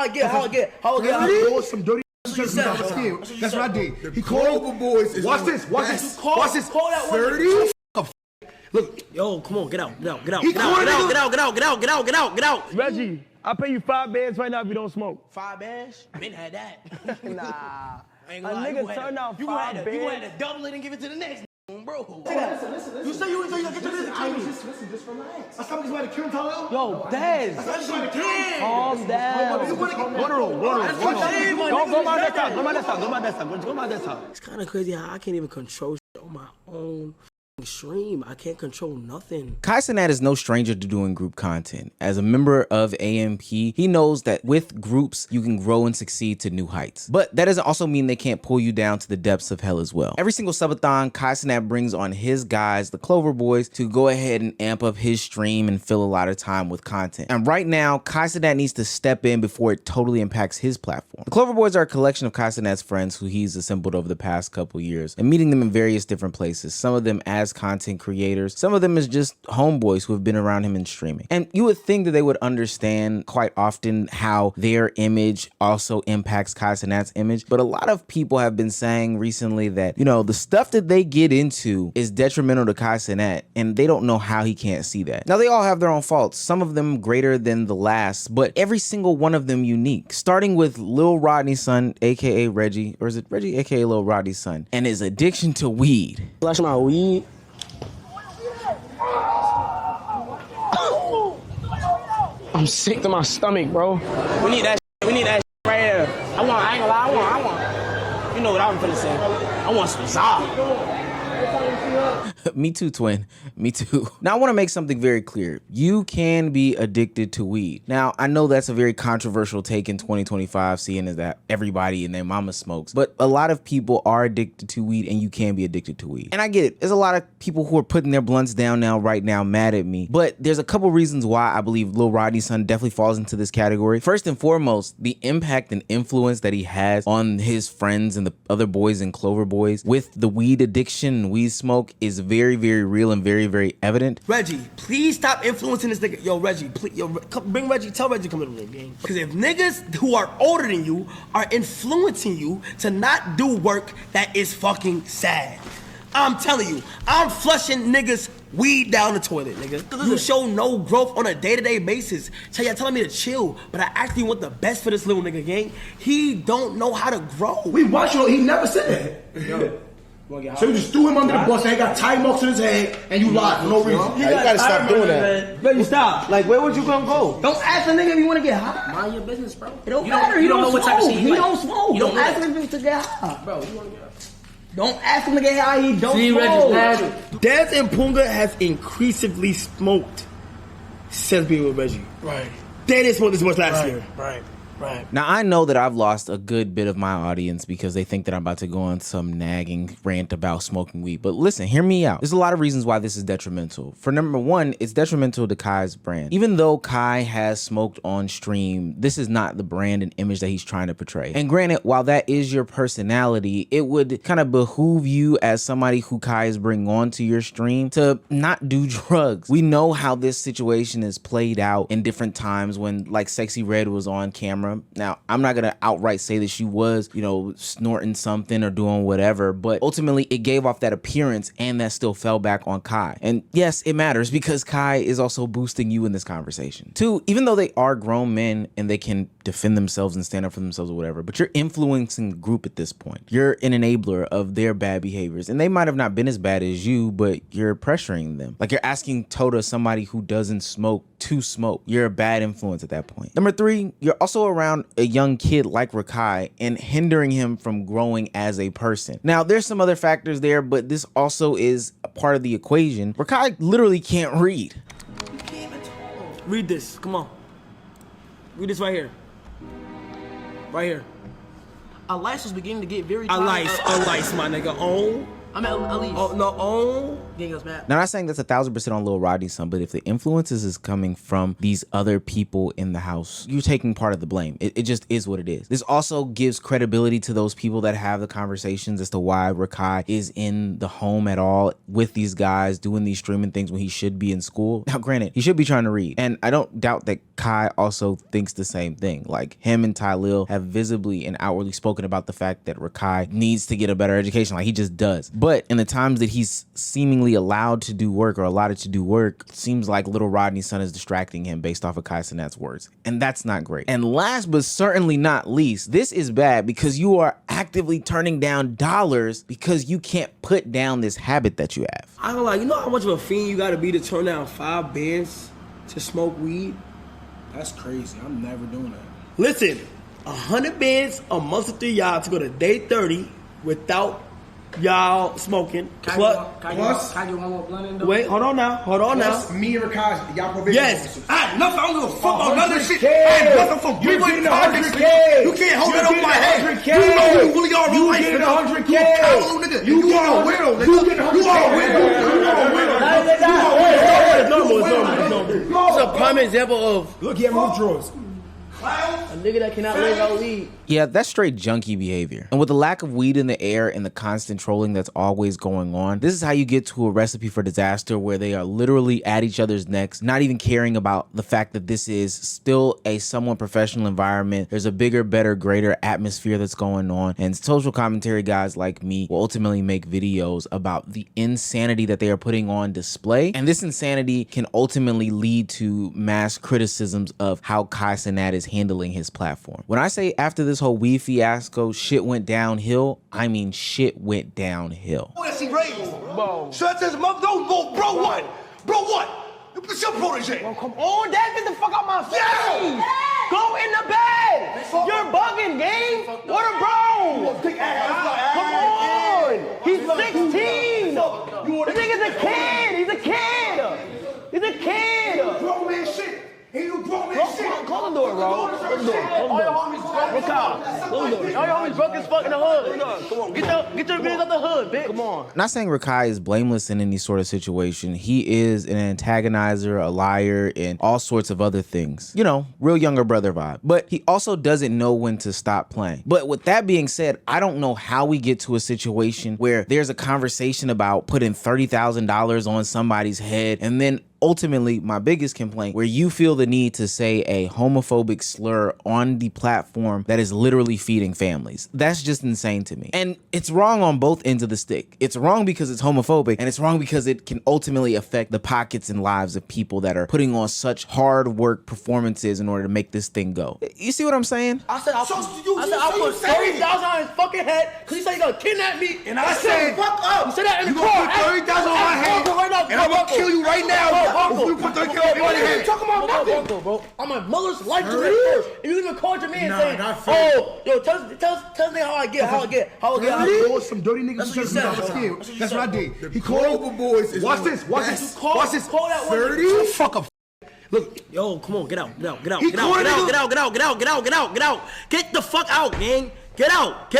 I get. Some dirty shit. That's what I did. He called Clover boys. Watch this. Watch this. Watch this. 30. Look, yo, come on, get out. Reggie, I'll pay you 5 bands right now if you don't smoke. 5 bands? Ben had that. Nah. A nigga turned out 5 bands. You had to double it and give it to the next bro. Listen. You say you gonna get to this? Listen, just relax. That's somebody's about to kill Khalil. Yo, Dez. Calm down. Go to room. Go my desktop. It's kind of crazy how I can't even control shit on my own stream. I can't control nothing. Kai Cenat is no stranger to doing group content. As a member of AMP, he knows that with groups, you can grow and succeed to new heights. But that doesn't also mean they can't pull you down to the depths of hell as well. Every single subathon, Kai Cenat brings on his guys, the Clover boys, to go ahead and amp up his stream and fill a lot of time with content. And right now, Kai Cenat needs to step in before it totally impacts his platform. The Clover boys are a collection of Kai Cenat's friends who he's assembled over the past couple years and meeting them in various different places. Some of them as content creators, some of them as just homeboys who have been around him in streaming. And you would think that they would understand quite often how their image also impacts Kai Cenat's image, but a lot of people have been saying recently that, you know, the stuff that they get into is detrimental to Kai Cenat, and they don't know how he can't see that. Now, they all have their own faults, some of them greater than the last, but every single one of them unique, starting with Lil Rodney's son, aka Reggie, or is it Reggie, aka Lil Rodney's son, and his addiction to weed. Flush my weed. I'm sick to my stomach, bro. We need that right here. I ain't gonna lie, I want. You know what I'm finna say. I want some Zah. Me too, twin. Me too. Now, I want to make something very clear. You can be addicted to weed. Now, I know that's a very controversial take in 2025, seeing as that everybody and their mama smokes, but a lot of people are addicted to weed, and you can be addicted to weed. And I get it. There's a lot of people who are putting their blunts down right now, mad at me. But there's a couple reasons why I believe Lil Rodney's son definitely falls into this category. First and foremost, the impact and influence that he has on his friends and the other boys and Clover boys with the weed addiction and weed smoke is very, very real and very, very evident. Reggie, please stop influencing this nigga. Yo, Reggie, please, bring Reggie. Tell Reggie to come to the game. Because if niggas who are older than you are influencing you to not do work, that is fucking sad. I'm telling you, I'm flushing niggas weed down the toilet, nigga. You show no growth on a day-to-day basis. So y'all telling me to chill, but I actually want the best for this little nigga, gang. He don't know how to grow. We watch you. He never said that. Yo. So you just threw him under the bus and he got tie marks on his head and you lied for no reason. You gotta stop doing that. Bro, you stop. Like, where would you gonna go? Don't ask the nigga if you wanna get high. Mind your business, bro. It don't matter. He don't know what type of shit he don't smoke. You don't ask him to get high. Bro, you wanna get high. Don't ask him to get high. He don't smoke. Dez and Punga has increasingly smoked since being with Reggie. Right. They didn't smoke this much last year. Right. Now, I know that I've lost a good bit of my audience because they think that I'm about to go on some nagging rant about smoking weed. But listen, hear me out. There's a lot of reasons why this is detrimental. For number one, it's detrimental to Kai's brand. Even though Kai has smoked on stream, this is not the brand and image that he's trying to portray. And granted, while that is your personality, it would kind of behoove you as somebody who Kai is bringing onto your stream to not do drugs. We know how this situation is played out in different times when, like, Sexy Red was on camera. Now, I'm not gonna outright say that she was, you know, snorting something or doing whatever, but ultimately it gave off that appearance and that still fell back on Kai. And yes, it matters because Kai is also boosting you in this conversation. Two, even though they are grown men and they can defend themselves and stand up for themselves or whatever, but you're influencing the group at this point. You're an enabler of their bad behaviors, and they might have not been as bad as you, but you're pressuring them. Like, you're asking Tota, somebody who doesn't smoke, to smoke. You're a bad influence at that point. Number three, you're also around a young kid like Rakai and hindering him from growing as a person. Now, there's some other factors there, but this also is a part of the equation. Rakai literally can't read. You can't even talk. Read this, come on. Read this right here. Right here. A lice was beginning to get very tired. A lice, my nigga. Oh I'm at least. Oh, no, Gang us mad. Now, I'm not saying that's 1,000% on Lil Rodney's son, but if the influences is coming from these other people in the house, you're taking part of the blame. It just is what it is. This also gives credibility to those people that have the conversations as to why Rakai is in the home at all with these guys doing these streaming things when he should be in school. Now, granted, he should be trying to read. And I don't doubt that Kai also thinks the same thing. Like, him and Tylil have visibly and outwardly spoken about the fact that Rakai needs to get a better education. Like, he just does. But in the times that he's seemingly allowed to do work or allotted to do work, it seems like little Rodney's son is distracting him based off of Kai Cenat's words. And that's not great. And last but certainly not least, this is bad because you are actively turning down dollars because you can't put down this habit that you have. I don't like, you know how much of a fiend you gotta be to turn down 5 bands to smoke weed? That's crazy. I'm never doing that. Listen, 100 bands a month for y'all to go to day 30 without y'all smoking. Can I get one more blunt in though? Wait, hold on now. Plus, me and Rakai, y'all probation Yes, officers. I had nothing. I don't give a fuck about none of this shit. 100K. I had nothing for You Greenwood getting Projects, 100K. nigga. You can't hold You that over my head. getting 100K. You know who really are real You life, getting nigga. 100K. You a coward, nigga. You You getting are a weirdo, nigga. You getting 100K. You are a weirdo. You are a weirdo. It's normal. It's a prime example of Look, he had withdrawals. A nigga that cannot live out weed. Yeah, that's straight junkie behavior. And with the lack of weed in the air and the constant trolling that's always going on, this is how you get to a recipe for disaster where they are literally at each other's necks, not even caring about the fact that this is still a somewhat professional environment. There's a bigger, better, greater atmosphere that's going on. And social commentary guys like me will ultimately make videos about the insanity that they are putting on display. And this insanity can ultimately lead to mass criticisms of how Kai Cenat is handling his platform. When I say after this whole weed fiasco, shit went downhill, I mean shit went downhill. Yes, he raised. Shut his mother. No, bro, what? Bro, what? It's your protege. Well, come on, Dad, get the fuck out my face. Go in the bed. You're bugging, gang. What a bro. Come on. He's 16. This nigga's a kid. He's a kid. He's a kid. Grown man shit. He do grown man shit. Close the door, bro. Close the door. All your homies broke. Close the door. All your homies broke as fuck in the hood. Come on. Get your videos out the hood, bitch. Come on. Not saying Rakai is blameless in any sort of situation. He is an antagonizer, a liar, and all sorts of other things. You know, real younger brother vibe. But he also doesn't know when to stop playing. But with that being said, I don't know how we get to a situation where there's a conversation about putting $30,000 on somebody's head, and then ultimately, my biggest complaint, where you feel the need to say a homophobic slur on the platform that is literally feeding families. That's just insane to me. And it's wrong on both ends of the stick. It's wrong because it's homophobic, and it's wrong because it can ultimately affect the pockets and lives of people that are putting on such hard work performances in order to make this thing go. You see what I'm saying? I said I'll put 30,000 on his fucking head because he said he's gonna kidnap me. And I said, fuck up. You said that in the you car. gonna put 30,000 on my head, Right now, and I'm gonna kill you right now. Uncle. If you put 30,000 on my head. Talking about nothing, bro. I'm my mother's life to live first. And you even called your man saying, "Oh, yo, tell me how I get. There was some dirty niggas. That's what you said, bro. That's what I did. He called boys. Watch this. Watch this. Watch this. Call that one. 30. Fuck up. Look, yo, come on, get out. Get the fuck out, gang. Get out.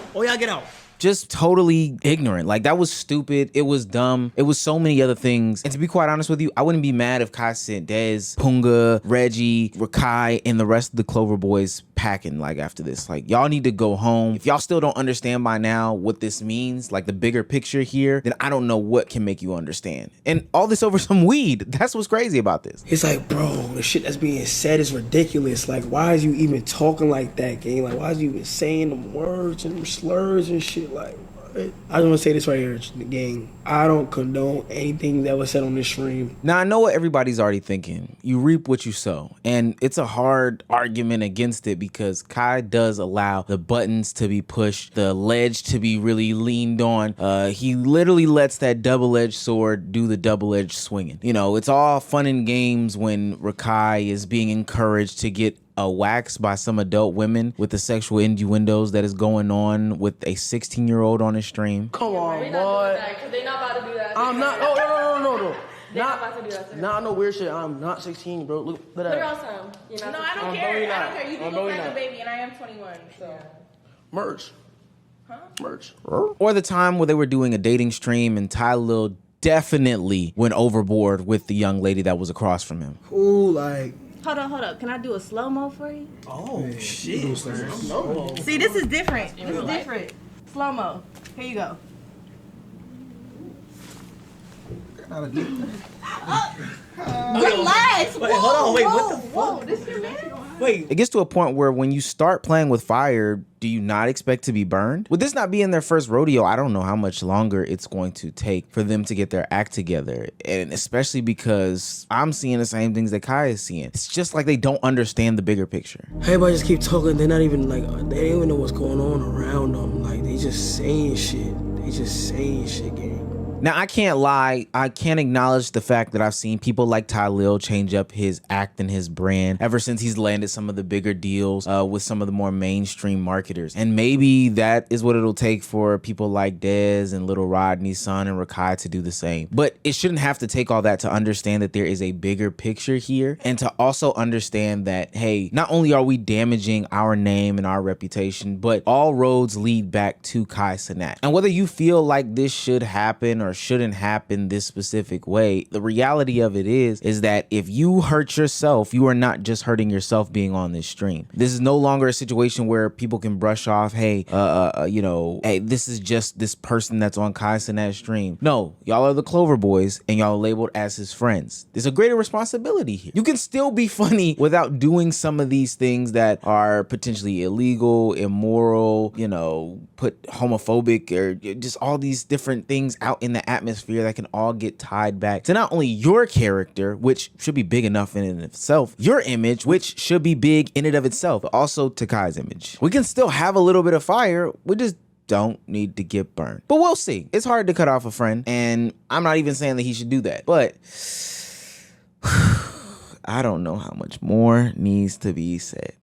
Oh yeah, get out. Just totally ignorant. Like, that was stupid. It was dumb. It was so many other things. And to be quite honest with you, I wouldn't be mad if Kai sent Dez, Punga, Reggie, Rakai, and the rest of the Clover boys packing, like, after this. Like, y'all need to go home. If y'all still don't understand by now what this means, like the bigger picture here, then I don't know what can make you understand. And all this over some weed. That's what's crazy about this. It's like, bro, the shit that's being said is ridiculous. Like, why is you even talking like that, gang? Like, why is you even saying them words and slurs and shit? Like, what? I just want to say this right here, gang. I don't condone anything that was said on this stream. Now, I know what everybody's already thinking. You reap what you sow. And it's a hard argument against it because Kai does allow the buttons to be pushed, the ledge to be really leaned on. He literally lets that double-edged sword do the double-edged swinging. You know, it's all fun and games when Rakai is being encouraged to get a wax by some adult women with the sexual innuendos that is going on with a 16-year-old on his stream. Come on, We're boy. not doing that, 'cause they not about to do that. I'm not. Oh, no. They not about to do that. Nah, no weird shit. I'm not 16, bro. Look at Put it that. on some. You're not No, I don't 16. care. really I not. don't care. You I'm do look really like not. a baby, and I am 21. So. Merch. Merch. Or the time where they were doing a dating stream and Ty Lil definitely went overboard with the young lady that was across from him. Ooh, like. Hold up. Can I do a slow-mo for you? Oh, shit. See, this is different. This is different. Slow-mo. Here you go. Relax. Wait, hold on. Wait, what the fuck? Whoa, this your man? Wait. It gets to a point where when you start playing with fire, do you not expect to be burned? With this not being their first rodeo, I don't know how much longer it's going to take for them to get their act together. And especially because I'm seeing the same things that Kai is seeing. It's just like they don't understand the bigger picture. Everybody just keep talking. They're not even like, they don't even know what's going on around them. Like, they just saying shit. Gang. Now, I can't lie. I can't acknowledge the fact that I've seen people like Ty Lil change up his act and his brand ever since he's landed some of the bigger deals with some of the more mainstream marketers. And maybe that is what it'll take for people like Dez and Little Rodney's son and Rakai to do the same. But it shouldn't have to take all that to understand that there is a bigger picture here, and to also understand that, hey, not only are we damaging our name and our reputation, but all roads lead back to Kai Cenat. And whether you feel like this should happen or shouldn't happen this specific way, the reality of it is that if you hurt yourself, you are not just hurting yourself being on this stream. This is no longer a situation where people can brush off, hey, hey, this is just this person that's on Kai Cenat's stream. No, y'all are the Clover boys and y'all are labeled as his friends. There's a greater responsibility here. You can still be funny without doing some of these things that are potentially illegal, immoral, put homophobic, or just all these different things out in the atmosphere that can all get tied back to not only your character, which should be big enough in and of itself, your image, which should be big in and of itself, but also to Kai's image. We can still have a little bit of fire, we just don't need to get burned. But we'll see. It's hard to cut off a friend, and I'm not even saying that he should do that, but I don't know how much more needs to be said.